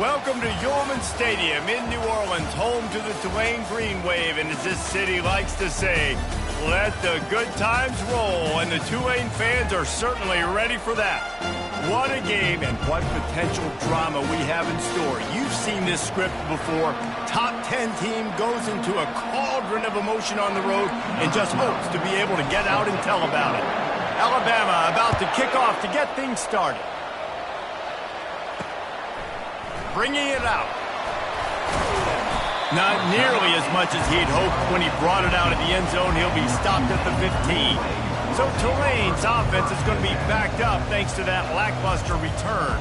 Welcome to Yulman Stadium in New Orleans, home to the Tulane Green Wave, and as this city likes to say, let the good times roll, and the Tulane fans are certainly ready for that. What a game and what potential drama we have in store. You've seen this script before. Top 10 team goes into a cauldron of emotion on the road and just hopes to be able to get out and tell about it. Alabama about to kick off to get things started. Bringing it out. Not nearly as much as he'd hoped when he brought it out of the end zone. He'll be stopped at the 15. So Tulane's offense is going to be backed up thanks to that lackluster return.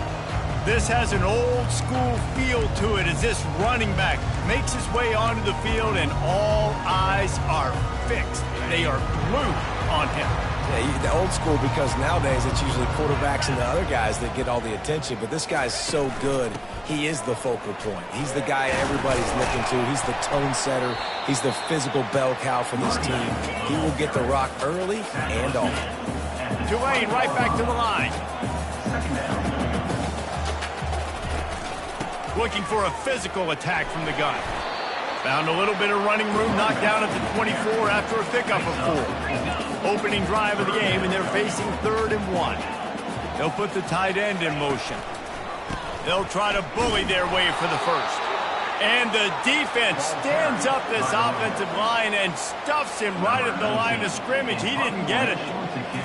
This has an old-school feel to it as this running back makes his way onto the field and all eyes are fixed. They are glued on him. Yeah, the old school, because nowadays it's usually quarterbacks and the other guys that get all the attention, but this guy's so good. He is the focal point. He's the guy everybody's looking to. He's the tone setter. He's the physical bell cow for this team. He will get the rock early and often. Tulane right back to the line. Looking for a physical attack from the gun. Found a little bit of running room, knocked down at the 24 after a pickup of 4. Opening drive of the game, and they're facing 3rd and 1. They'll put the tight end in motion. They'll try to bully their way for the first. And the defense stands up this offensive line and stuffs him right at the line of scrimmage. He didn't get it.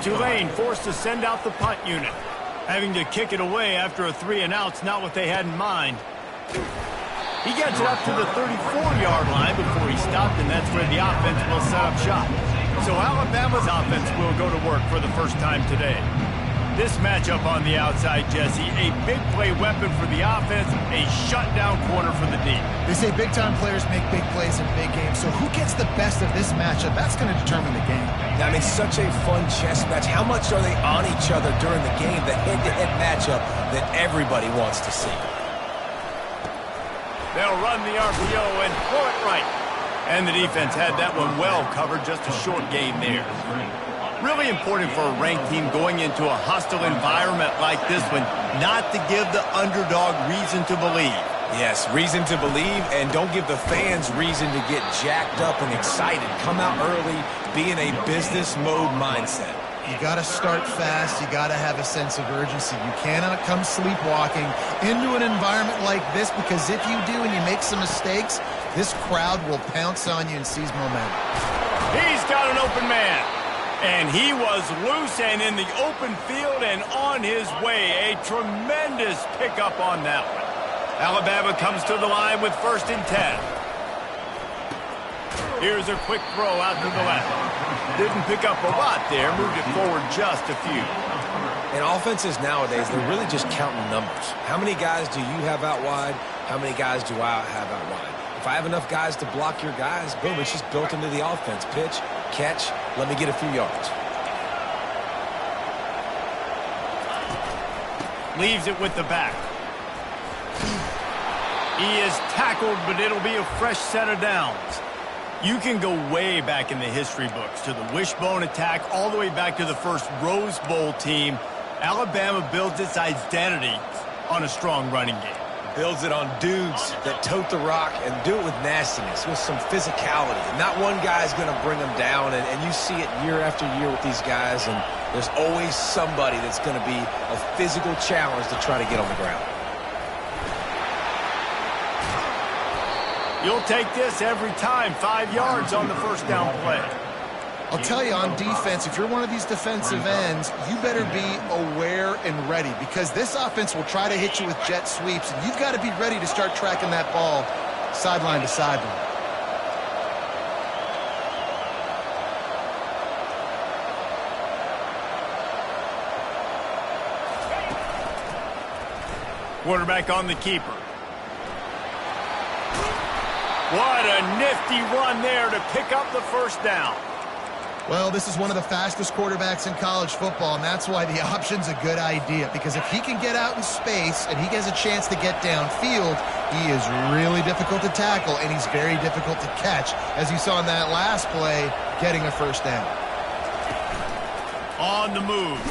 Tulane forced to send out the punt unit. Having to kick it away after a 3-and-out's not what they had in mind. He gets it up to the 34-yard line before he stopped, and that's where the offense will set up shop. So Alabama's offense will go to work for the first time today. This matchup on the outside, Jesse, a big play weapon for the offense, a shutdown corner for the D. They say big-time players make big plays in big games, so who gets the best of this matchup? That's going to determine the game. I mean, such a fun chess match. How much are they on each other during the game, the head-to-head matchup that everybody wants to see? They'll run the RPO and throw it right. And the defense had that one well covered, just a short gain there. Really important for a ranked team going into a hostile environment like this one, not to give the underdog reason to believe. Yes, reason to believe, and don't give the fans reason to get jacked up and excited. Come out early, be in a business mode mindset. You got to start fast. You got to have a sense of urgency. You cannot come sleepwalking into an environment like this, because if you do and you make some mistakes, this crowd will pounce on you and seize momentum. He's got an open man. And he was loose and in the open field and on his way. A tremendous pickup on that one. Alabama comes to the line with 1st and 10. Here's a quick throw out to the left. Didn't pick up a lot there, moved it forward just a few. And offenses nowadays, they're really just counting numbers. How many guys do you have out wide? How many guys do I have out wide? If I have enough guys to block your guys, boom, it's just built into the offense. Pitch, catch, let me get a few yards. Leaves it with the back. He is tackled, but it'll be a fresh set of downs. You can go way back in the history books to the wishbone attack, all the way back to the first Rose Bowl team. Alabama builds its identity on a strong running game. Builds it on dudes that tote the rock and do it with nastiness, with some physicality. Not one guy's going to bring them down, and you see it year after year with these guys, and there's always somebody that's going to be a physical challenge to try to get on the ground. You'll take this every time. 5 yards on the first down play. I'll tell you, on defense, if you're one of these defensive ends, you better be aware and ready, because this offense will try to hit you with jet sweeps, and you've got to be ready to start tracking that ball sideline to sideline. Quarterback on the keeper. What a nifty run there to pick up the first down. Well, this is one of the fastest quarterbacks in college football, and that's why the option's a good idea, because if he can get out in space and he gets a chance to get downfield, he is really difficult to tackle, and he's very difficult to catch, as you saw in that last play, getting a first down. On the move.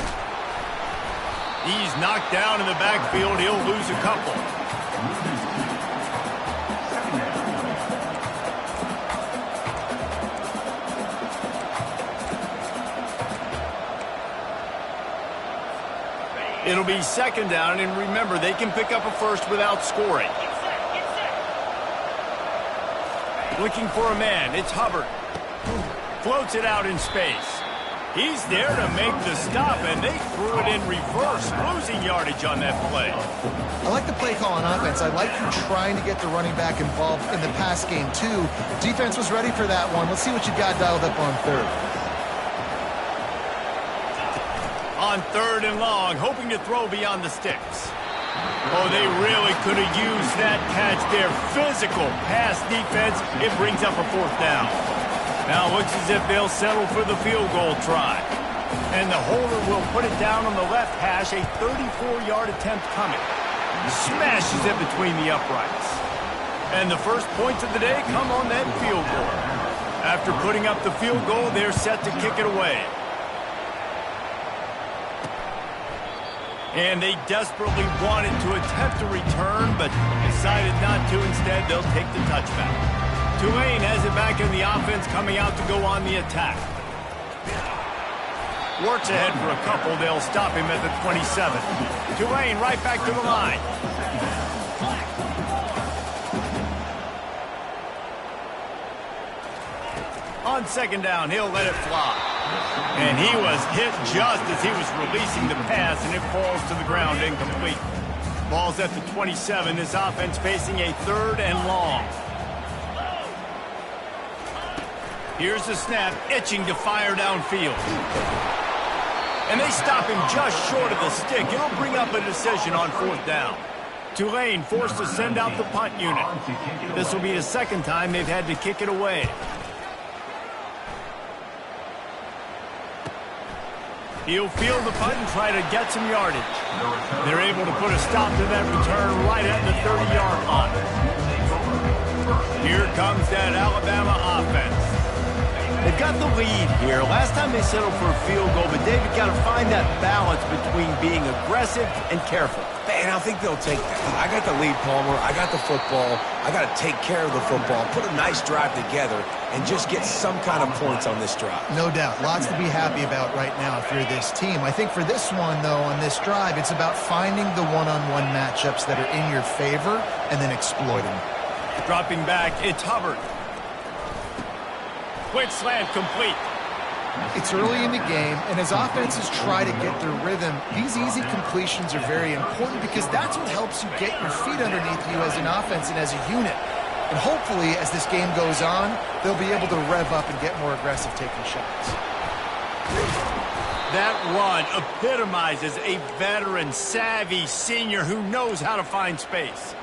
He's knocked down in the backfield. He'll lose a couple. It'll be second down, and remember, they can pick up a first without scoring. Looking for a man. It's Hubbard. Floats it out in space. He's there to make the stop, and they threw it in reverse, losing yardage on that play. I like the play call on offense. I like you trying to get the running back involved in the pass game, too. Defense was ready for that one. Let's see what you got dialed up on third. On third and long, hoping to throw beyond the sticks. Oh, they really could have used that catch there. Physical pass defense. It brings up a fourth down. Now it looks as if they'll settle for the field goal try. And the holder will put it down on the left hash. A 34-yard attempt coming. Smashes it between the uprights. And the first points of the day come on that field goal. After putting up the field goal, they're set to kick it away. And they desperately wanted to attempt a return, but decided not to. Instead, they'll take the touchback. Tulane has it back in the offense, coming out to go on the attack. Works ahead for a couple. They'll stop him at the 27. Tulane right back to the line. On second down, he'll let it fly. And he was hit just as he was releasing the pass, and it falls to the ground incomplete. Ball's at the 27. This offense facing a third and long. Here's the snap, itching to fire downfield. And they stop him just short of the stick. It'll bring up a decision on fourth down. Tulane forced to send out the punt unit. This will be the second time they've had to kick it away. He'll field the punt and try to get some yardage. They're able to put a stop to that return right at the 30-yard line. Here comes that Alabama offense. They've got the lead here. Last time they settled for a field goal, but David got to find that balance between being aggressive and careful. And I think they'll take that. I got the lead, Palmer. I got the football. I got to take care of the football, put a nice drive together, and just get some kind of points on this drive. No doubt. Lots to be happy about right now if you're this team. I think for this one, though, on this drive, it's about finding the one-on-one matchups that are in your favor and then exploiting them. Dropping back, it's Hubbard. Quick slant complete. It's early in the game, and as offenses try to get their rhythm, these easy completions are very important because that's what helps you get your feet underneath you as an offense and as a unit. And hopefully, as this game goes on, they'll be able to rev up and get more aggressive taking shots. That run epitomizes a veteran, savvy senior who knows how to find space.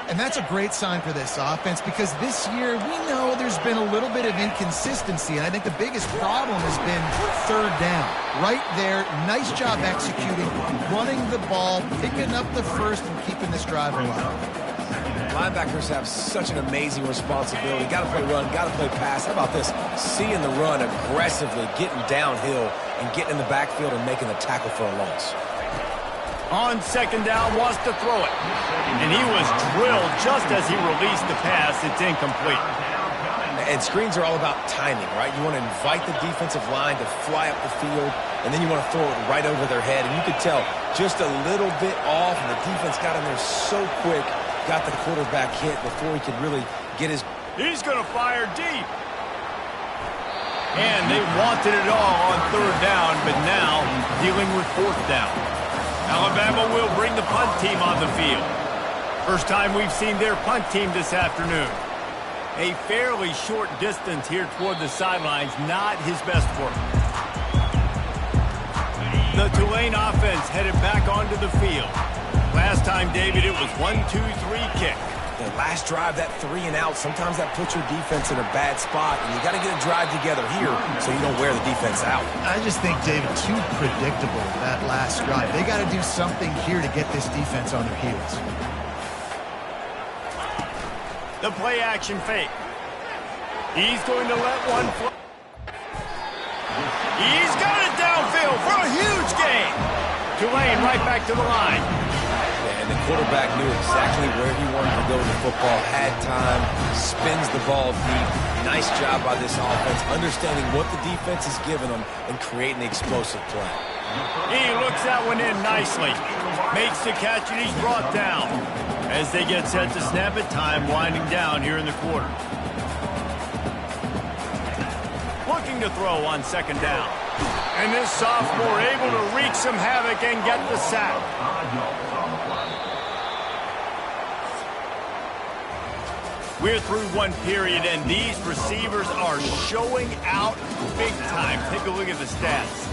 And that's a great sign for this offense because this year we know there's been a little bit of inconsistency, and I think the biggest problem has been third down. Right there, nice job executing, running the ball, picking up the first, and keeping this drive alive. Linebackers have such an amazing responsibility. Got to play run, got to play pass. How about this? Seeing the run aggressively, getting downhill, and getting in the backfield and making the tackle for a loss. On second down, wants to throw it. And he was drilled just as he released the pass. It's incomplete. And screens are all about timing, right? You want to invite the defensive line to fly up the field, and then you want to throw it right over their head. And you could tell just a little bit off, and the defense got in there so quick, got the quarterback hit before he could really get his... He's going to fire deep. And they wanted it all on third down, but now dealing with fourth down. Alabama will bring the punt team on the field. First time we've seen their punt team this afternoon. A fairly short distance here toward the sidelines, not his best work. The Tulane offense headed back onto the field. Last time, David, it was 1-2-3 kick. The last drive, that 3 and out, sometimes that puts your defense in a bad spot, and you got to get a drive together here so you don't wear the defense out. I just think, David, too predictable, that last drive. They got to do something here to get this defense on their heels. The play action fake. He's going to let one fly. He's got it downfield for a huge gain. Tulane right back to the line. And the quarterback knew exactly where he wanted to go with the football, had time, spins the ball deep. Nice job by this offense, understanding what the defense is giving them and creating the explosive play. He looks that one in nicely. Makes the catch, and he's brought down. As they get set to snap it, time winding down here in the quarter. Looking to throw on second down. And this sophomore able to wreak some havoc and get the sack. We're through one period, and these receivers are showing out big time. Take a look at the stats.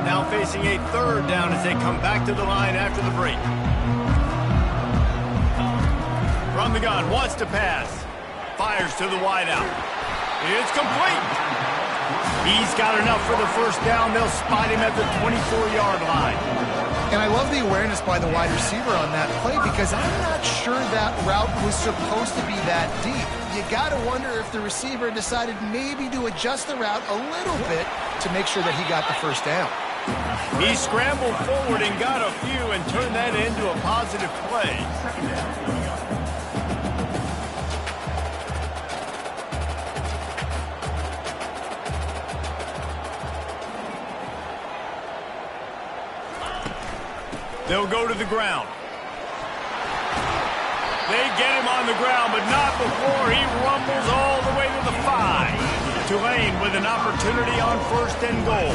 Now facing a third down as they come back to the line after the break. From the gun, wants to pass. Fires to the wideout. It's complete. He's got enough for the first down. They'll spot him at the 24-yard line. And I love the awareness by the wide receiver on that play because I'm not sure that route was supposed to be that deep. You got to wonder if the receiver decided maybe to adjust the route a little bit to make sure that he got the first down. He scrambled forward and got a few and turned that into a positive play. They'll go to the ground. They get him on the ground, but not before he rumbles all the way to the 5. Tulane with an opportunity on first and goal.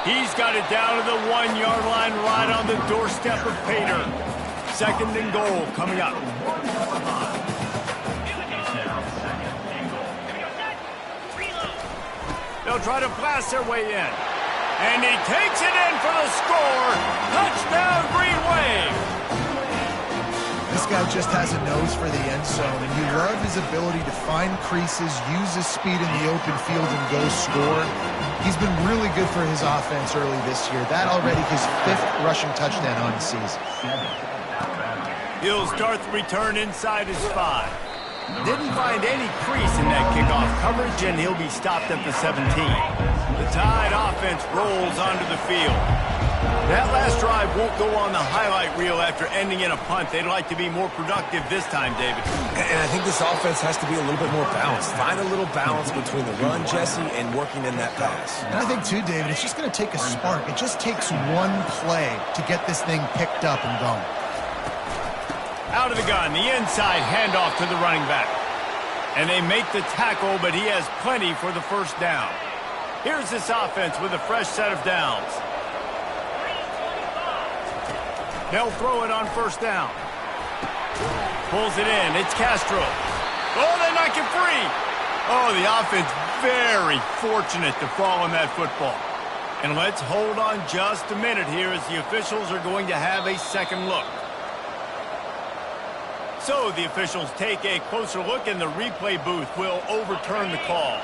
He's got it down to the 1-yard line right on the doorstep of Pater. Second and goal coming up. They'll try to blast their way in. And he takes it in for the score. Touchdown, Green Wave. This guy just has a nose for the end zone, and you love his ability to find creases, use his speed in the open field, and go score. He's been really good for his offense early this year. That already his 5th rushing touchdown on the season. He'll start the return inside his 5. Didn't find any crease in that kickoff coverage, and he'll be stopped at the 17. The Tide offense rolls onto the field. That last drive won't go on the highlight reel after ending in a punt. They'd like to be more productive this time, David. And I think this offense has to be a little bit more balanced. Find a little balance between the run, Jesse, and working in that pass. And I think, too, David, it's just going to take a spark. It just takes one play to get this thing picked up and going. Out of the gun, the inside handoff to the running back. And they make the tackle, but he has plenty for the first down. Here's this offense with a fresh set of downs. They'll throw it on first down. Pulls it in. It's Castro. Oh, they knock it free. Oh, the offense very fortunate to fall on that football. And let's hold on just a minute here as the officials are going to have a second look. So the officials take a closer look, and the replay booth will overturn the call.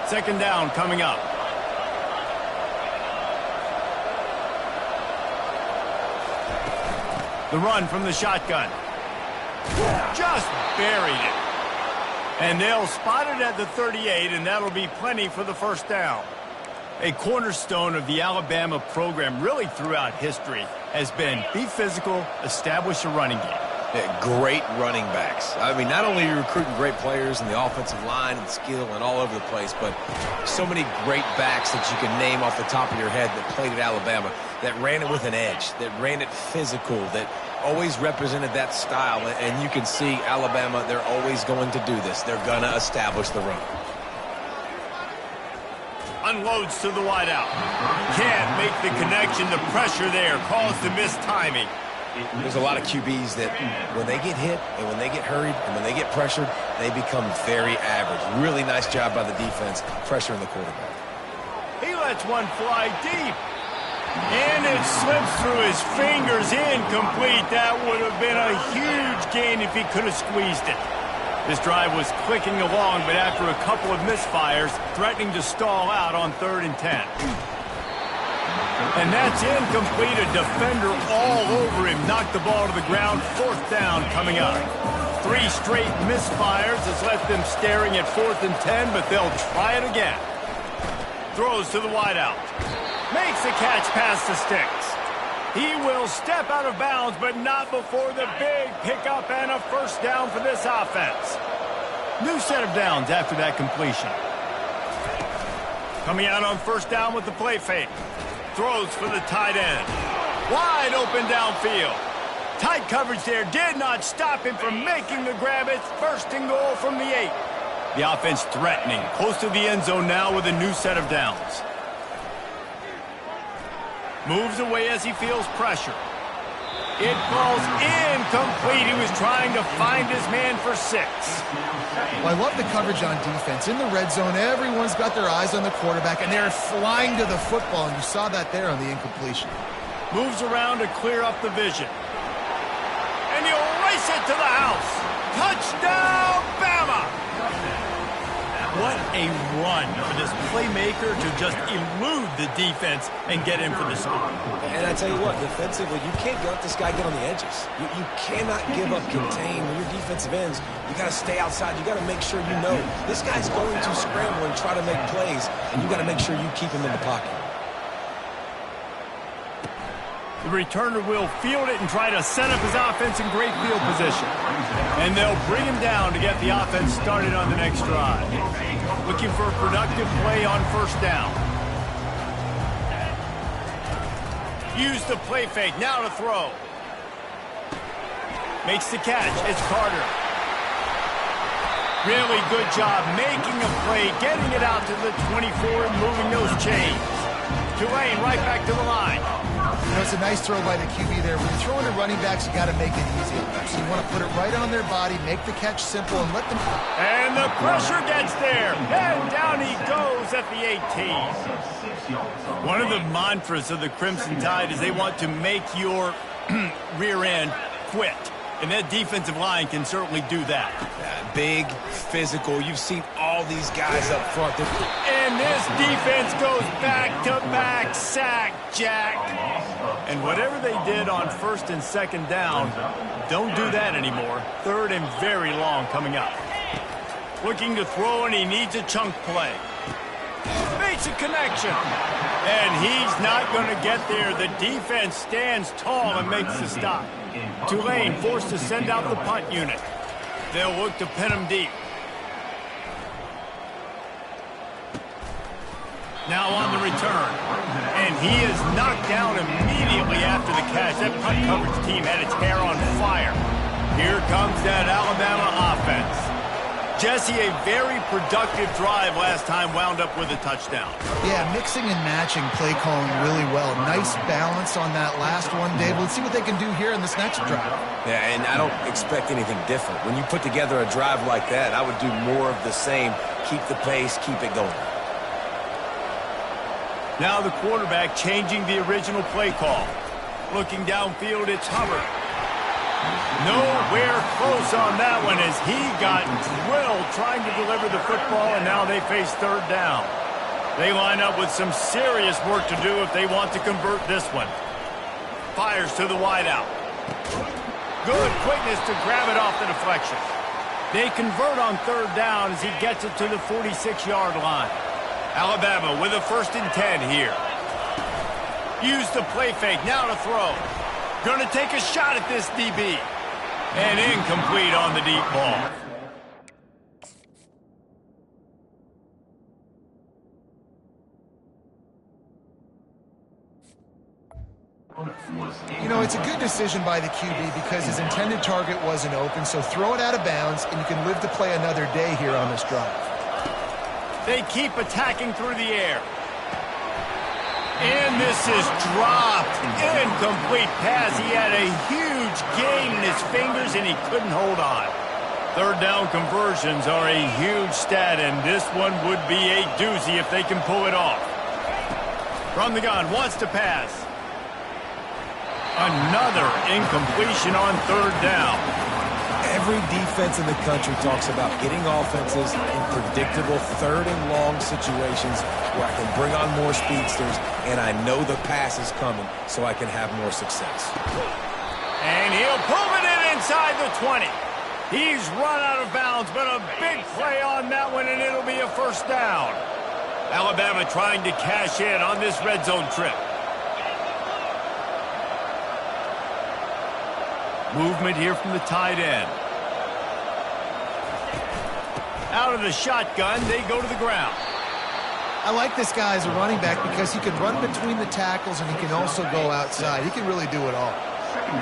Second down coming up. The run from the shotgun. Just buried it. And they'll spot it at the 38, and that'll be plenty for the first down. A cornerstone of the Alabama program really throughout history has been be physical, establish a running game. Yeah, great running backs. I mean, not only are you recruiting great players in the offensive line and skill and all over the place, but so many great backs that you can name off the top of your head that played at Alabama, that ran it with an edge, that ran it physical, that always represented that style. And you can see Alabama, they're always going to do this. They're going to establish the run. Unloads to the wideout. Can't make the connection. The pressure there caused the missed timing. There's a lot of QBs that when they get hit and when they get hurried and when they get pressured, they become very average. Really nice job by the defense pressuring the quarterback. He lets one fly deep. And it slips through his fingers, incomplete. That would have been a huge gain if he could have squeezed it. This drive was clicking along, but after a couple of misfires, threatening to stall out on 3rd and 10. And that's incomplete. A defender all over him. Knocked the ball to the ground. 4th down coming up. 3 straight misfires has left them staring at 4th and 10, but they'll try it again. Throws to the wideout. Makes the catch past the sticks. He will step out of bounds, but not before the big pickup and a first down for this offense. New set of downs after that completion. Coming out on first down with the play fake. Throws for the tight end. Wide open downfield. Tight coverage there did not stop him from making the grab. It's 1st and goal from the 8. The offense threatening, close to the end zone now with a new set of downs. Moves away as he feels pressure. It falls incomplete. He was trying to find his man for 6. Well, I love the coverage on defense. In the red zone, everyone's got their eyes on the quarterback, and they're flying to the football, and you saw that there on the incompletion. Moves around to clear up the vision. And he'll race it to the house. Touchdown, Bama! What a run for this playmaker to just elude the defense and get in for the score. And I tell you what, defensively, you can't let this guy get on the edges. You cannot give up contain. When your defensive ends, you got to stay outside. You got to make sure you know this guy's going to scramble and try to make plays, and you got to make sure you keep him in the pocket. The returner will field it and try to set up his offense in great field position. And they'll bring him down to get the offense started on the next drive. Looking for a productive play on first down. Use the play fake, now to throw. Makes the catch, it's Carter. Really good job making a play, getting it out to the 24 and moving those chains. Tulane right back to the line. You know, it's a nice throw by the QB there. When you're throwing to running backs, you got to make it easy. So you want to put it right on their body, make the catch simple, and let them... And the pressure gets there. And down he goes at the 18. One of the mantras of the Crimson Tide is they want to make your rear end quit. And that defensive line can certainly do that. Big, physical. You've seen all these guys up front. And this defense goes back-to-back sack, Jack. And whatever they did on 1st and 2nd down, don't do that anymore. 3rd and very long coming up. Looking to throw, and he needs a chunk play. Makes a connection. And he's not going to get there. The defense stands tall and makes the stop. Tulane forced to send out the punt unit. They'll look to pin him deep. Now on the return. And he is knocked down immediately after the catch. That punt coverage team had its hair on fire. Here comes that Alabama offense. Jesse, a very productive drive last time, wound up with a touchdown. Yeah, mixing and matching play calling really well. Nice balance on that last one, Dave. Let's see what they can do here in this next drive. Yeah, and I don't expect anything different. When you put together a drive like that, I would do more of the same. Keep the pace, keep it going. Now the quarterback changing the original play call. Looking downfield, it's Hubbard. Nowhere close on that one as he got drilled trying to deliver the football, and now they face 3rd down. They line up with some serious work to do if they want to convert this one. Fires to the wideout. Good quickness to grab it off the deflection. They convert on 3rd down as he gets it to the 46-yard line. Alabama with a 1st and 10 here. Use the play fake, now to throw. Going to take a shot at this DB. And incomplete on the deep ball. You know, it's a good decision by the QB because his intended target wasn't open, so throw it out of bounds, and you can live to play another day here on this drive. They keep attacking through the air. And this is dropped. Incomplete pass. He had a huge gain in his fingers, and he couldn't hold on. 3rd down conversions are a huge stat, and this one would be a doozy if they can pull it off. From the gun, wants to pass. Another incompletion on 3rd down. Every defense in the country talks about getting offenses in predictable 3rd and long situations where I can bring on more speedsters and I know the pass is coming so I can have more success. And he'll pull it in inside the 20. He's run out of bounds, but a big play on that one, and it'll be a first down. Alabama trying to cash in on this red zone trip. Movement here from the tight end. Out of the shotgun, they go to the ground. I like this guy as a running back because he can run between the tackles and he can also go outside. He can really do it all.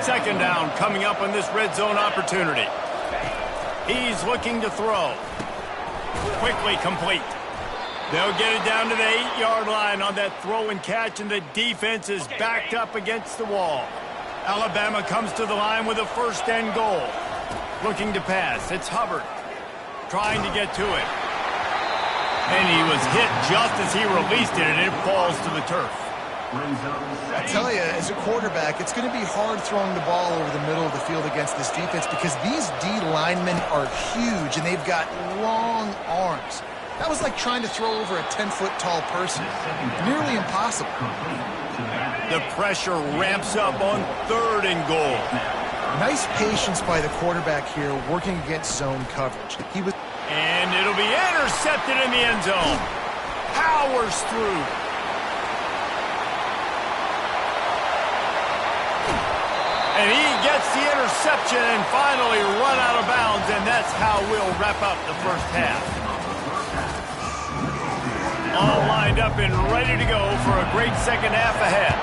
Second down coming up on this red zone opportunity. He's looking to throw. Quickly complete. They'll get it down to the 8-yard line on that throw and catch, and the defense is backed up against the wall. Alabama comes to the line with a first and goal. Looking to pass. It's Hubbard trying to get to it. And he was hit just as he released it, and it falls to the turf. I tell you, as a quarterback, it's going to be hard throwing the ball over the middle of the field against this defense because these D linemen are huge, and they've got long arms. That was like trying to throw over a 10-foot tall person. Nearly impossible. The pressure ramps up on third and goal. Nice patience by the quarterback here working against zone coverage. And it'll be intercepted in the end zone. Powers through. And he gets the interception and finally run out of bounds, and that's how we'll wrap up the first half. All lined up and ready to go for a great second half ahead.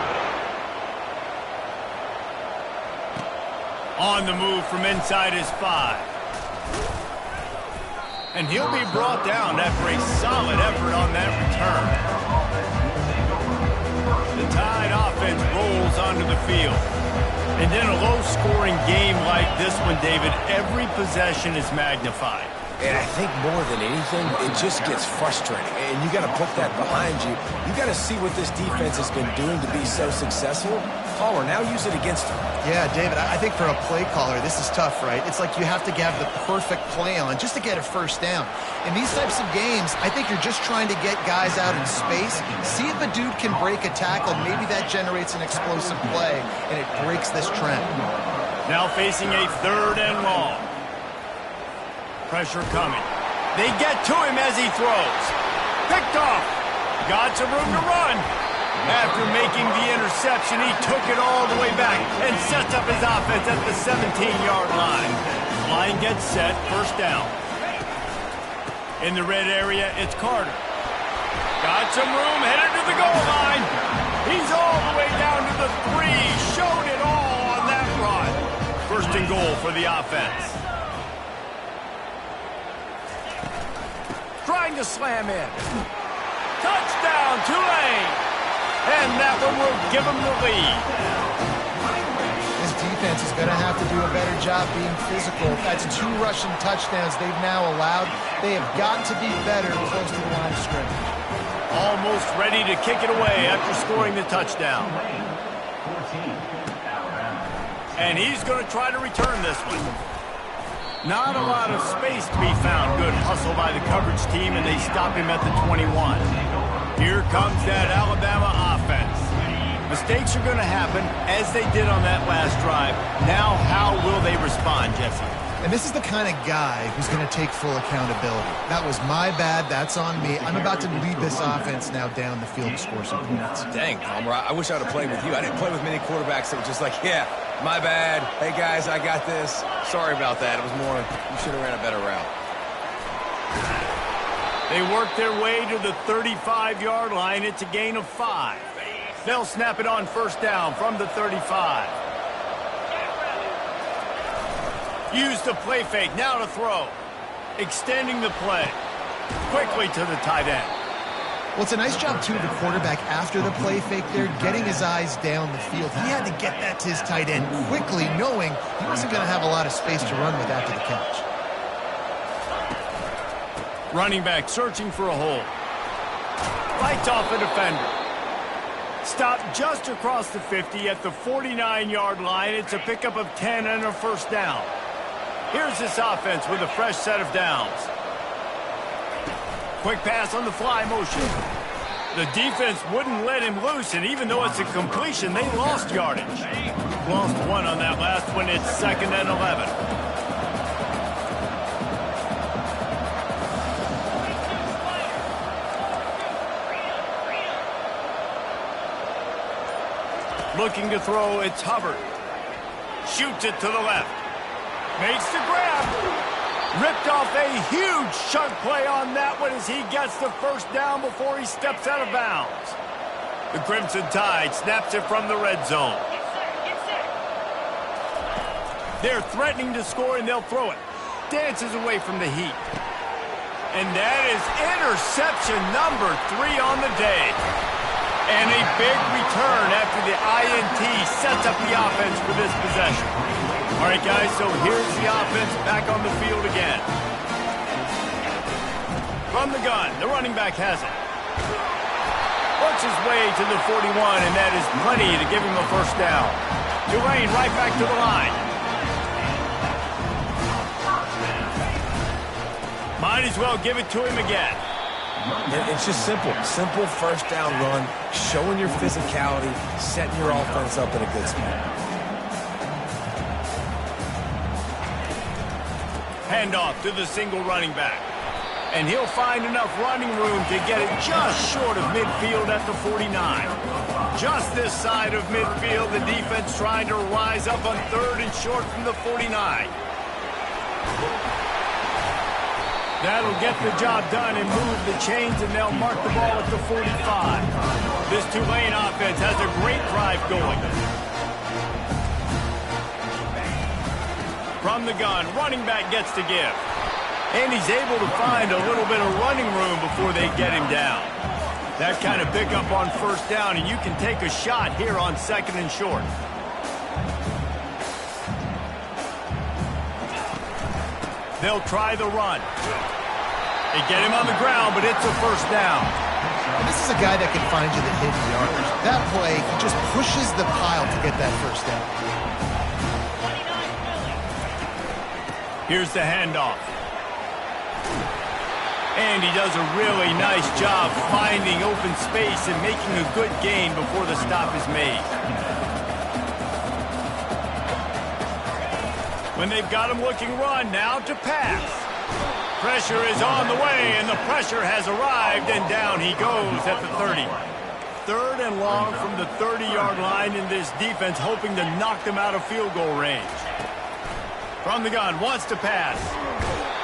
On the move from inside his 5. And he'll be brought down after a solid effort on that return. The Tide offense rolls onto the field. And in a low-scoring game like this one, David, every possession is magnified. And I think more than anything, it just gets frustrating. And you got to put that behind you. You got to see what this defense has been doing to be so successful. Caller, now use it against them. Yeah, David, I think for a play caller, this is tough, right? It's like you have to have the perfect play on just to get a first down. In these types of games, I think you're just trying to get guys out in space, see if a dude can break a tackle. Maybe that generates an explosive play, and it breaks this trend. Now facing a third and long. Pressure coming. They get to him as he throws. Picked off. Got some room to run. After making the interception, he took it all the way back and sets up his offense at the 17-yard line. Line gets set, first down. In the red area, it's Carter. Got some room, headed to the goal line. He's all the way down to the 3. Showed it all on that run. First and goal for the offense. Trying to slam in. Touchdown, Tulare. And that one will give them the lead. This defense is going to have to do a better job being physical. That's 2 rushing touchdowns they've now allowed. They have got to be better close to the line of scrimmage. Almost ready to kick it away after scoring the touchdown. And he's going to try to return this one. Not a lot of space to be found. Good hustle by the coverage team, and they stop him at the 21. Here comes that Alabama offense. Mistakes are going to happen, as they did on that last drive. Now, how will they respond, Jesse? And this is the kind of guy who's going to take full accountability. That was my bad. That's on me. I'm about to lead this offense now down the field to score some points. Dang, Palmer, I wish I would have played with you. I didn't play with many quarterbacks that were just like, yeah, my bad. Hey, guys, I got this. Sorry about that. It was more, you should have ran a better route. They work their way to the 35-yard line. It's a gain of 5. They'll snap it on first down from the 35. Use the play fake. Now to throw. Extending the play. Quickly to the tight end. Well, it's a nice job, too, of the quarterback after the play fake there, getting his eyes down the field. He had to get that to his tight end quickly, knowing he wasn't going to have a lot of space to run with after the catch. Running back searching for a hole. Fights off a defender. Stopped just across the 50 at the 49-yard line. It's a pickup of 10 and a first down. Here's this offense with a fresh set of downs. Quick pass on the fly motion. The defense wouldn't let him loose, and even though it's a completion, they lost yardage. Lost 1 on that last one. It's 2nd and 11. Looking to throw, it's Hubbard. Shoots it to the left. Makes the grab. Ripped off a huge chunk play on that one as he gets the first down before he steps out of bounds. The Crimson Tide snaps it from the red zone. They're threatening to score, and they'll throw it. Dances away from the heat. And that is interception number 3 on the day. And a big return after the INT sets up the offense for this possession. All right, guys, so here's the offense back on the field again. From the gun, the running back has it. Works his way to the 41, and that is plenty to give him a first down. Tulare right back to the line. Might as well give it to him again. It's just simple. Simple first down run, showing your physicality, setting your offense up in a good spot. Handoff to the single running back. And he'll find enough running room to get it just short of midfield at the 49. Just this side of midfield, the defense trying to rise up on 3rd and short from the 49. That'll get the job done and move the chains, and they'll mark the ball at the 45. This Tulane offense has a great drive going. From the gun, running back gets to give. And he's able to find a little bit of running room before they get him down. That kind of pickup on first down, and you can take a shot here on 2nd and short. They'll try the run. They get him on the ground, but it's a first down. And this is a guy that can find you the hidden yardage. That play, he just pushes the pile to get that first down. Here's the handoff. And he does a really nice job finding open space and making a good gain before the stop is made. When they've got him looking run, now to pass. Pressure is on the way, and the pressure has arrived, and down he goes at the 30. 3rd and long from the 30-yard line, in this defense hoping to knock them out of field goal range. From the gun, wants to pass.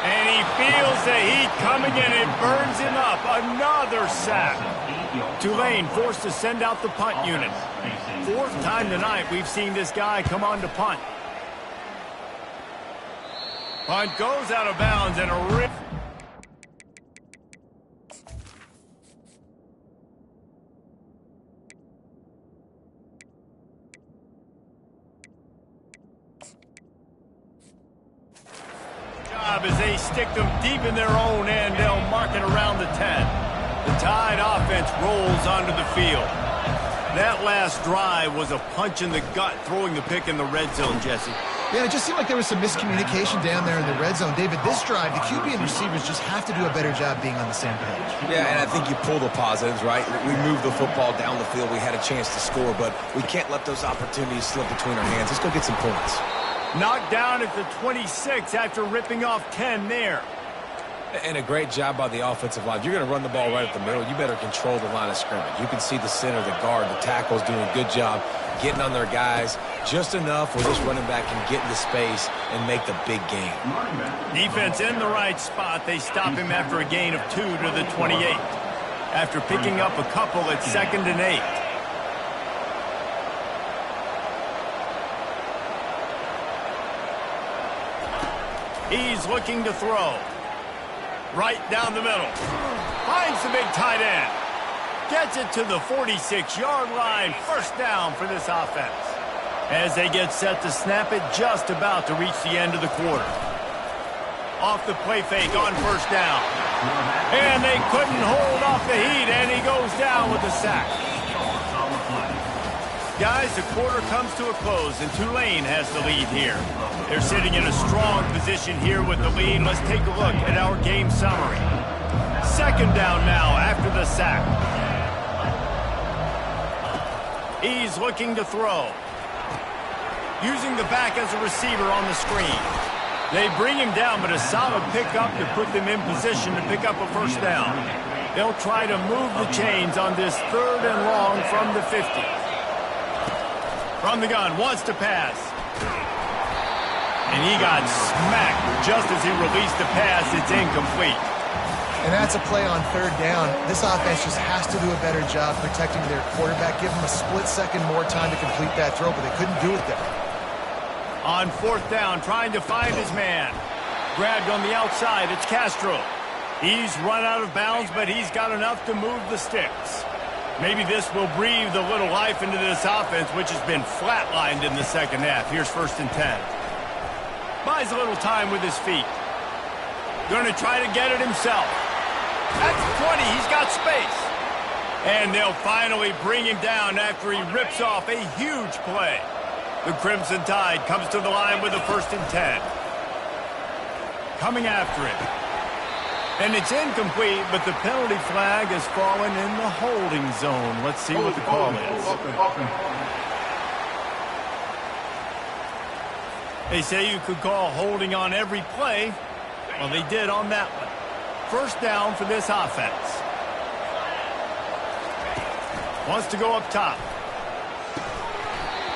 And he feels the heat coming in. It burns him up. Another sack. Tulane forced to send out the punt unit. 4th time tonight we've seen this guy come on to punt. Punt goes out of bounds and a rip. As they stick them deep in their own end, they'll mark it around the 10. The Tide offense rolls onto the field. That last drive was a punch in the gut, throwing the pick in the red zone, Jesse. Yeah, it just seemed like there was some miscommunication down there in the red zone. David, this drive, the QB and receivers just have to do a better job being on the same page. Yeah, and I think you pull the positives, right? We moved the football down the field. We had a chance to score, but we can't let those opportunities slip between our hands. Let's go get some points. Knocked down at the 26 after ripping off 10 there. And a great job by the offensive line. If you're going to run the ball right at the middle, you better control the line of scrimmage. You can see the center, the guard, the tackles doing a good job getting on their guys just enough where this running back can get into space and make the big gain. Defense in the right spot. They stop him after a gain of 2 to the 28. After picking up a couple at 2nd and 8. He's looking to throw. Right down the middle. Finds the big tight end. Gets it to the 46-yard line. First down for this offense. As they get set to snap it, just about to reach the end of the quarter. Off the play fake on first down. And they couldn't hold off the heat, and he goes down with a sack. Guys, the quarter comes to a close, and Tulane has the lead here. They're sitting in a strong position here with the lead. Let's take a look at our game summary. 2nd down now after the sack. He's looking to throw. Using the back as a receiver on the screen. They bring him down, but a solid pickup to put them in position to pick up a first down. They'll try to move the chains on this 3rd and long from the 50. From the gun, wants to pass. And he got smacked just as he released the pass. It's incomplete. And that's a play on third down. This offense just has to do a better job protecting their quarterback. Give him a split second more time to complete that throw, but they couldn't do it there. On fourth down, trying to find his man. Grabbed on the outside, it's Castro. He's run out of bounds, but he's got enough to move the sticks. Maybe this will breathe a little life into this offense, which has been flatlined in the second half. Here's 1st and 10. Buys a little time with his feet. Going to try to get it himself. At the 20, he's got space. And they'll finally bring him down after he rips off a huge play. The Crimson Tide comes to the line with a 1st and 10. Coming after it. And it's incomplete, but the penalty flag has fallen in the holding zone. Let's see what the call is. They say you could call holding on every play. Well, they did on that one. 1st down for this offense. Wants to go up top.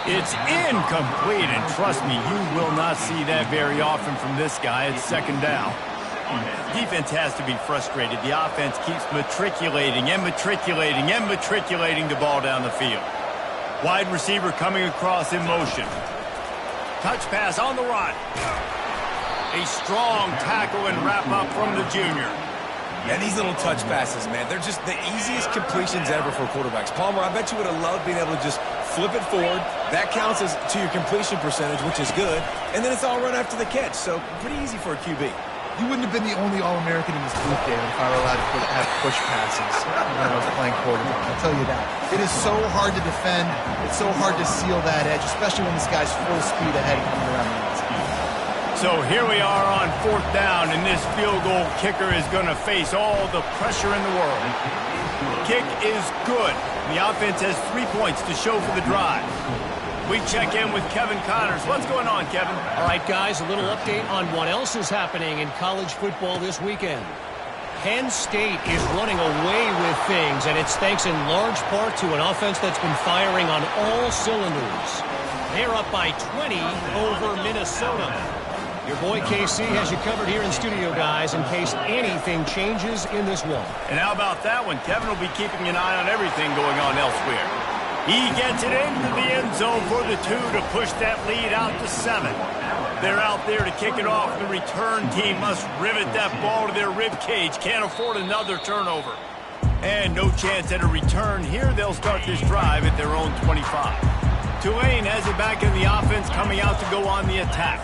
It's incomplete, and trust me, you will not see that very often from this guy. It's 2nd down. Defense has to be frustrated. The offense keeps matriculating and matriculating and matriculating the ball down the field. Wide receiver coming across in motion. Touch pass on the run. A strong tackle and wrap up from the junior. And these little touch passes, man, they're just the easiest completions ever for quarterbacks. Palmer, I bet you would have loved being able to just flip it forward. That counts as to your completion percentage, which is good. And then it's all run after the catch, so pretty easy for a QB. You wouldn't have been the only All-American in this booth, David, if I were allowed to have push passes when I was playing quarterback. I'll tell you that. It is so hard to defend. It's so hard to seal that edge, especially when this guy's full speed ahead coming around the outside. So here we are on 4th down, and this field goal kicker is going to face all the pressure in the world. Kick is good. The offense has 3 points to show for the drive. We check in with Kevin Connors. What's going on, Kevin? All right, guys, a little update on what else is happening in college football this weekend. Penn State is running away with things, and it's thanks in large part to an offense that's been firing on all cylinders. They're up by 20 over Minnesota. Your boy KC has you covered here in studio, guys, in case anything changes in this one. And how about that one? Kevin will be keeping an eye on everything going on elsewhere. He gets it into the end zone for the 2 to push that lead out to 7. They're out there to kick it off. The return team must rivet that ball to their rib cage. Can't afford another turnover. And no chance at a return here. They'll start this drive at their own 25. Tulane has it back in the offense, coming out to go on the attack.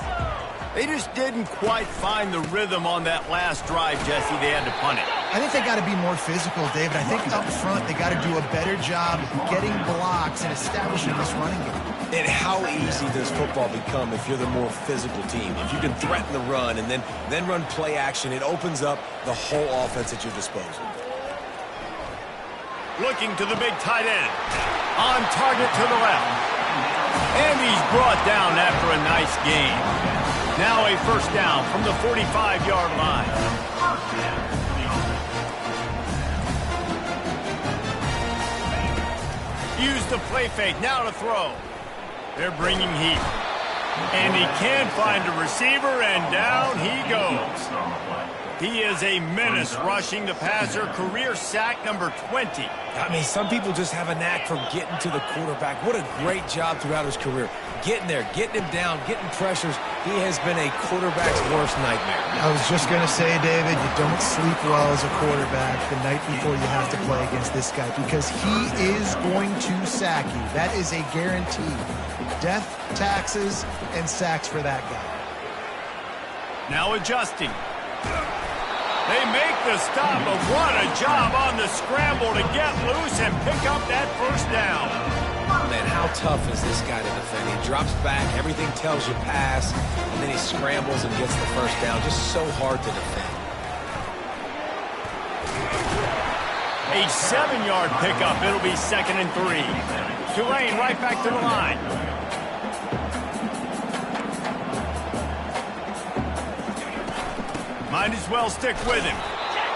They just didn't quite find the rhythm on that last drive, Jesse. They had to punt it. I think they got to be more physical, David. I think up front they got to do a better job getting blocks and establishing this running game. And how easy does football become if you're the more physical team? If you can threaten the run and then run play action, it opens up the whole offense at your disposal. Looking to the big tight end. On target to the left. And he's brought down after a nice gain. Now a 1st down from the 45-yard line. Use the play fake, now to throw. They're bringing heat. And he can't find a receiver, and down he goes. He is a menace rushing the passer, career sack number 20. I mean, some people just have a knack for getting to the quarterback. What a great job throughout his career. Getting there, getting him down, getting pressures. He has been a quarterback's worst nightmare. I was just going to say, David, you don't sleep well as a quarterback the night before you have to play against this guy because he is going to sack you. That is a guarantee. Death, taxes, and sacks for that guy. Now adjusting. They make the stop, but what a job on the scramble to get loose and pick up that 1st down. Man, how tough is this guy to defend? He drops back, everything tells you pass, and then he scrambles and gets the 1st down. Just so hard to defend. A 7-yard pickup. It'll be 2nd and 3. Tulane right back to the line. Might as well stick with him.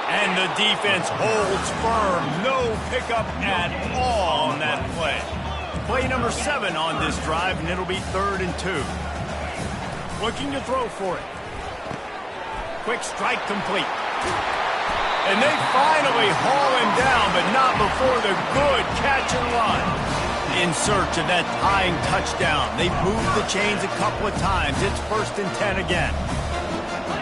And the defense holds firm. No pickup at all on that play. play number 7 on this drive, and it'll be 3rd and 2. Looking to throw for it. Quick strike complete. And they finally haul him down, but not before the good catch and run. In search of that tying touchdown. They've moved the chains a couple of times. It's 1st and 10 again.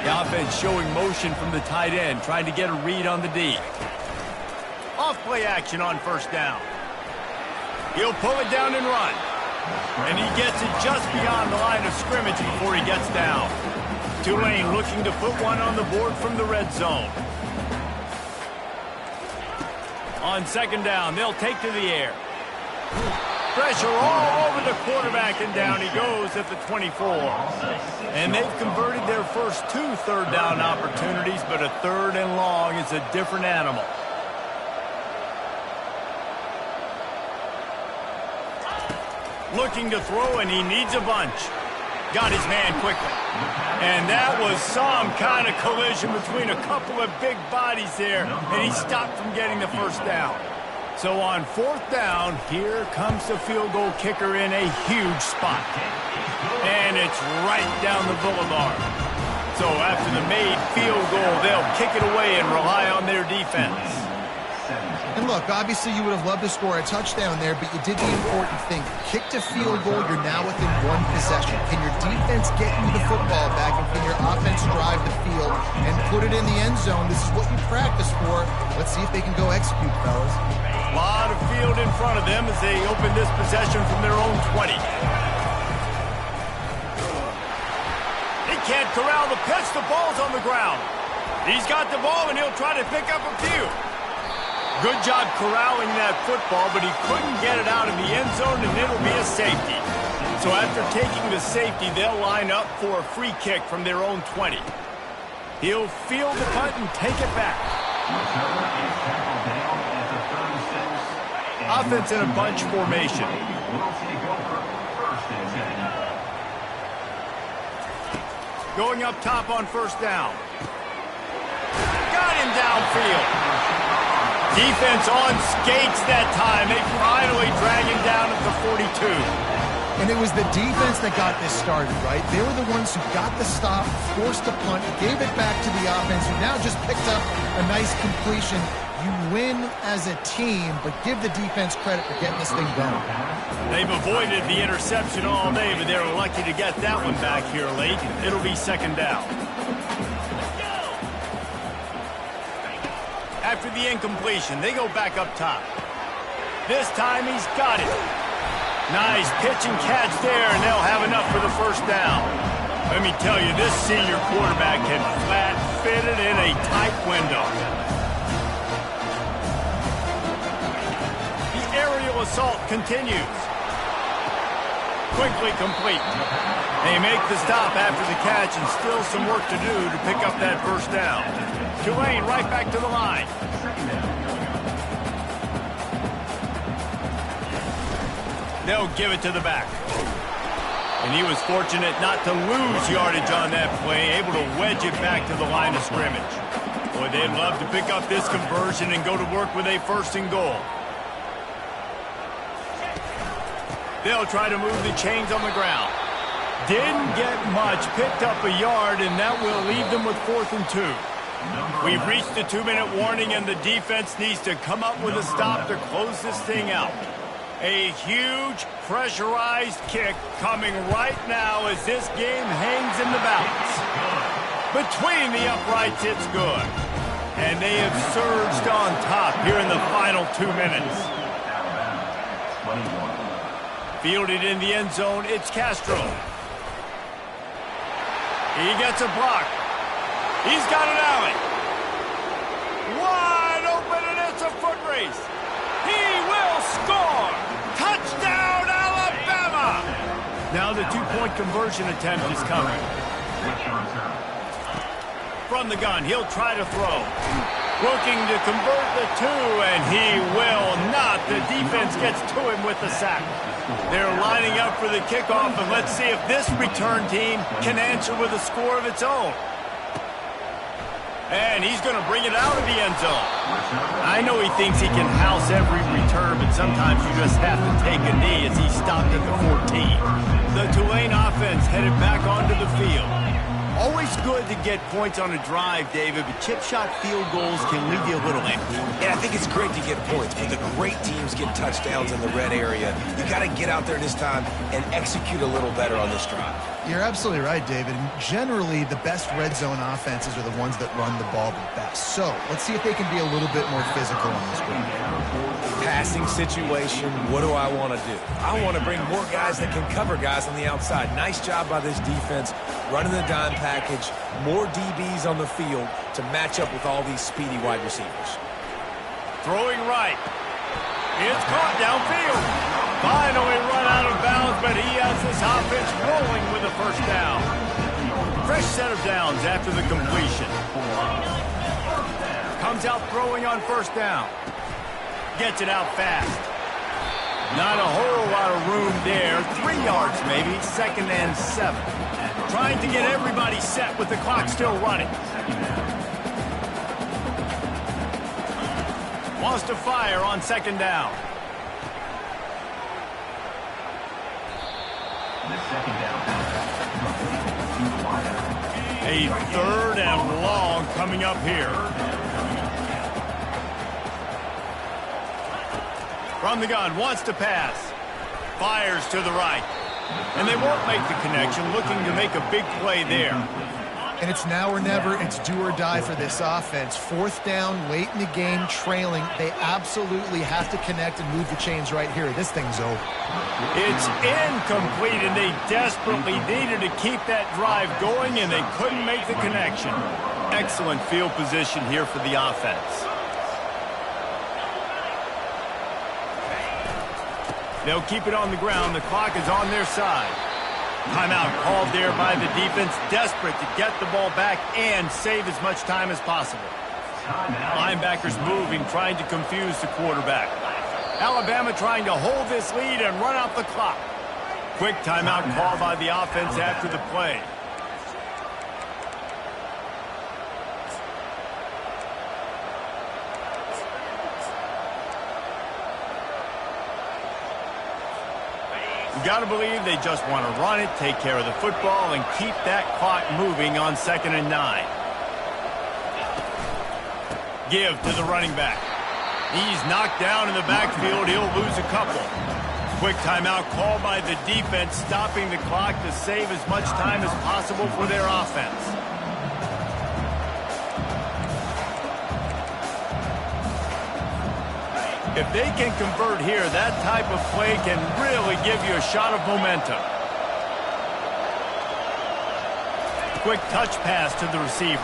The offense showing motion from the tight end, trying to get a read on the D. Off play action on 1st down. He'll pull it down and run. And he gets it just beyond the line of scrimmage before he gets down. Tulane looking to put one on the board from the red zone. On 2nd down, they'll take to the air. Pressure all over the quarterback, and down he goes at the 24. And they've converted their first 2 3rd down opportunities, but a 3rd and long is a different animal. Looking to throw, and he needs a bunch. Got his man quickly. And that was some kind of collision between a couple of big bodies there, and he stopped from getting the 1st down. So on 4th down, here comes the field goal kicker in a huge spot. And it's right down the boulevard. So after the made field goal, they'll kick it away and rely on their defense. And look, obviously you would have loved to score a touchdown there, but you did the important thing. Kicked a field goal, you're now within 1 possession. Can your defense get you the football back, and can your offense drive the field and put it in the end zone? This is what you practice for. Let's see if they can go execute, fellas. A lot of field in front of them as they open this possession from their own 20. He can't corral the pitch. The ball's on the ground. He's got the ball, and he'll try to pick up a few. Good job corralling that football, but he couldn't get it out of the end zone, and it'll be a safety. So after taking the safety, they'll line up for a free kick from their own 20. He'll field the punt and take it back. Offense in a bunch formation. Going up top on 1st down. Got him downfield. Defense on skates that time. They finally drag him down at the 42. And it was the defense that got this started, right? They were the ones who got the stop, forced the punt, gave it back to the offense, who now just picked up a nice completion. You win as a team, but give the defense credit for getting this thing done. They've avoided the interception all day, but they're lucky to get that one back here late. It'll be 2nd down. After the incompletion, they go back up top. This time he's got it. Nice pitch and catch there, and they'll have enough for the 1st down. Let me tell you, this senior quarterback can flat fit it in a tight window. The aerial assault continues. Quickly complete. They make the stop after the catch, and still some work to do to pick up that 1st down. Tulane right back to the line. They'll give it to the back. And he was fortunate not to lose yardage on that play, able to wedge it back to the line of scrimmage. Boy, they'd love to pick up this conversion and go to work with a 1st and goal. They'll try to move the chains on the ground. Didn't get much, picked up a yard, and that will leave them with 4th and 2. We've reached the 2-minute warning, and the defense needs to come up with a stop to close this thing out. A huge pressurized kick coming right now as this game hangs in the balance. Between the uprights, it's good. And they have surged on top here in the final 2 minutes. Fielded in the end zone, it's Castro. He gets a block. He's got an alley. Wide open, and it's a foot race. He will score. Touchdown, Alabama. Now the 2-point conversion attempt is coming. From the gun, he'll try to throw. Looking to convert the 2, and he will not. The defense gets to him with the sack. They're lining up for the kickoff, and let's see if this return team can answer with a score of its own. And he's going to bring it out of the end zone. I know he thinks he can house every return, but sometimes you just have to take a knee as he stopped at the 14. The Tulane offense headed back onto the field. Always good to get points on a drive, David, but chip shot field goals can leave you a little empty. Yeah, I think it's great to get points, but the great teams get touchdowns in the red area. You got to get out there this time and execute a little better on this drive. You're absolutely right, David. Generally, the best red zone offenses are the ones that run the ball the best. So let's see if they can be a little bit more physical on this drive. Passing situation, what do I want to do? I want to bring more guys that can cover guys on the outside. Nice job by this defense, running the dime package, more DBs on the field to match up with all these speedy wide receivers. Throwing right. It's caught downfield. Finally run out of bounds, but he has this offense rolling with a first down. Fresh set of downs after the completion. Comes out throwing on first down. Gets it out fast. Not a whole lot of room there. 3 yards maybe, 2nd and 7. Trying to get everybody set with the clock still running. Wants to fire on 2nd down. A 3rd and long coming up here. From the gun, wants to pass. Fires to the right. And they won't make the connection, looking to make a big play there. And it's now or never. It's do or die for this offense. 4th down, late in the game, trailing. They absolutely have to connect and move the chains right here. This thing's over. It's incomplete, and they desperately needed to keep that drive going, and they couldn't make the connection. Excellent field position here for the offense. They'll keep it on the ground. The clock is on their side. Timeout called there by the defense, desperate to get the ball back and save as much time as possible. Linebackers moving, trying to confuse the quarterback. Alabama trying to hold this lead and run out the clock. Quick timeout called by the offense after the play. You got to believe they just want to run it, take care of the football, and keep that clock moving on 2nd and 9. Give to the running back. He's knocked down in the backfield. He'll lose a couple. Quick timeout called by the defense, stopping the clock to save as much time as possible for their offense. If they can convert here, that type of play can really give you a shot of momentum. Quick touch pass to the receiver.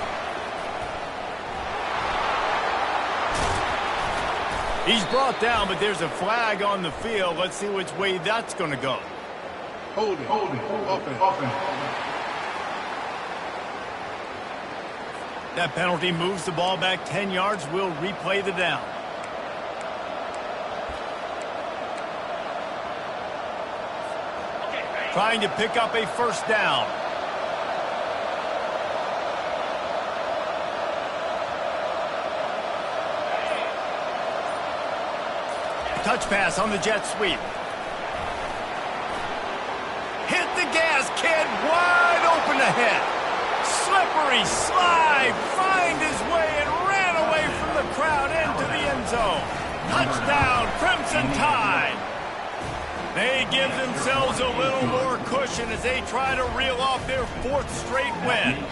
He's brought down, but there's a flag on the field. Let's see which way that's going to go. Hold it. Offense. That penalty moves the ball back 10 yards. We'll replay the down. Trying to pick up a first down. Touch pass on the jet sweep. Hit the gas, kid. Wide open ahead. Slippery slide. Find his way and ran away from the crowd into the end zone. Touchdown, Crimson Tide. They give themselves a little more cushion as they try to reel off their 4th straight win.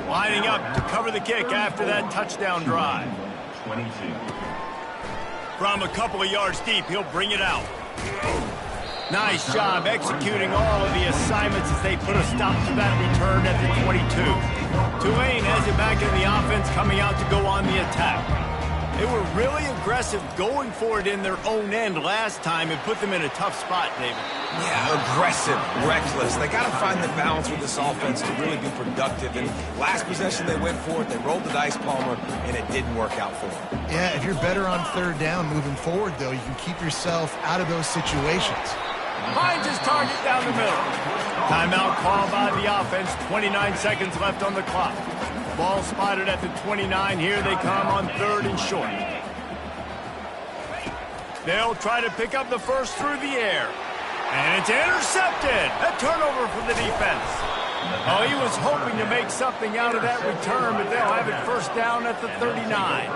Lining up to cover the kick after that touchdown drive. From a couple of yards deep, he'll bring it out. Nice job executing all of the assignments as they put a stop to that return at the 22. Tulane has it back in the offense, coming out to go on the attack. They were really aggressive going for it in their own end last time and put them in a tough spot, David. Yeah, aggressive, reckless. They got to find the balance with this offense to really be productive. And last possession they went for it, they rolled the dice, Palmer, and it didn't work out for them. Yeah, if you're better on 3rd down moving forward, though, you can keep yourself out of those situations. Finds his target down the middle. Timeout called by the offense. 29 seconds left on the clock. Ball spotted at the 29. Here they come on 3rd and short. They'll try to pick up the first through the air. And it's intercepted. A turnover for the defense. Oh, he was hoping to make something out of that return, but they'll have it first down at the 39.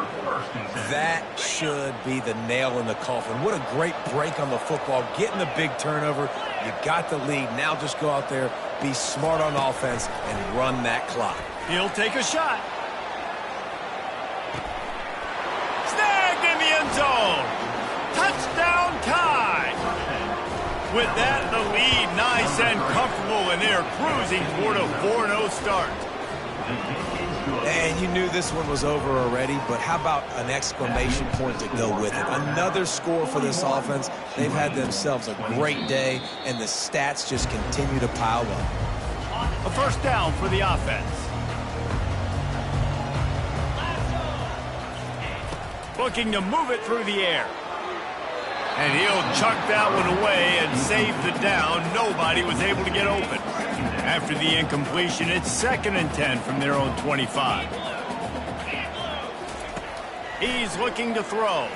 That should be the nail in the coffin. What a great break on the football. Getting the big turnover. You got the lead. Now just go out there, be smart on offense, and run that clock. He'll take a shot. Snagged in the end zone. Touchdown tie. With that, the lead nice and comfortable, and they're cruising toward a 4-0 start. And you knew this one was over already, but how about an exclamation point to go with it? Another score for this offense. They've had themselves a great day, and the stats just continue to pile up. A first down for the offense. Looking to move it through the air. And he'll chuck that one away and save the down. Nobody was able to get open. After the incompletion, it's 2nd and 10 from their own 25. He's looking to throw.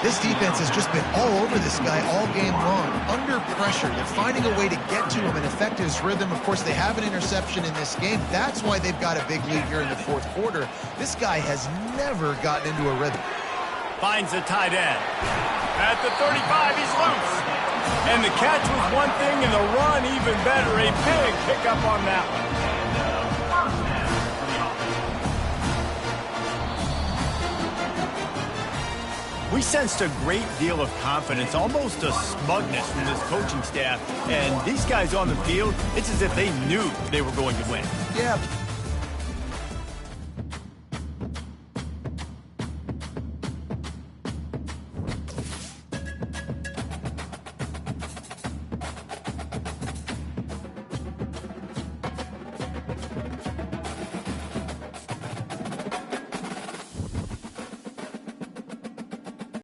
This defense has just been all over this guy all game long. Under pressure. They're finding a way to get to him and affect his rhythm. Of course, they have an interception in this game. That's why they've got a big lead here in the 4th quarter. This guy has never gotten into a rhythm. Finds a tight end. At the 35, he's loose. And the catch was one thing, and the run even better. A big pickup on that one. We sensed a great deal of confidence, almost a smugness from this coaching staff. And these guys on the field, it's as if they knew they were going to win. Yeah,